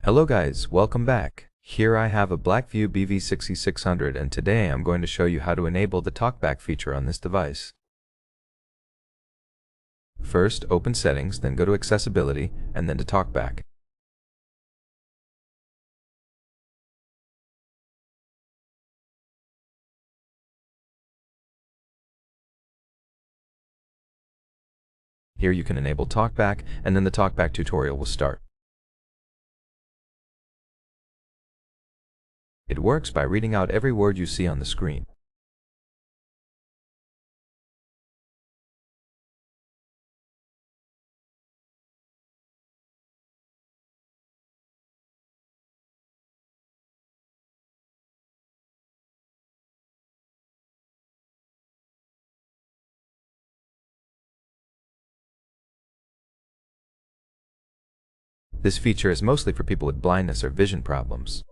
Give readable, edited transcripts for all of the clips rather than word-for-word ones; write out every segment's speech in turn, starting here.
Hello guys, welcome back. Here I have a BLACKVIEW BV6600 and today I'm going to show you how to enable the TalkBack feature on this device. First, open Settings, then go to Accessibility, and then to TalkBack. Here you can enable TalkBack, and then the TalkBack tutorial will start. It works by reading out every word you see on the screen. This feature is mostly for people with blindness or vision problems.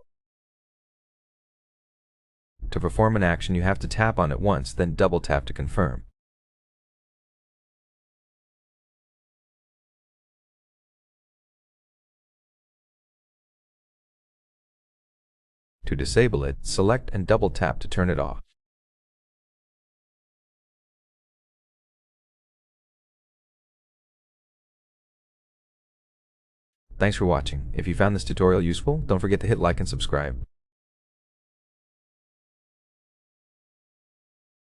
To perform an action, you have to tap on it once, then double tap to confirm. To disable it, select and double tap to turn it off. Thanks for watching. If you found this tutorial useful, don't forget to hit like and subscribe.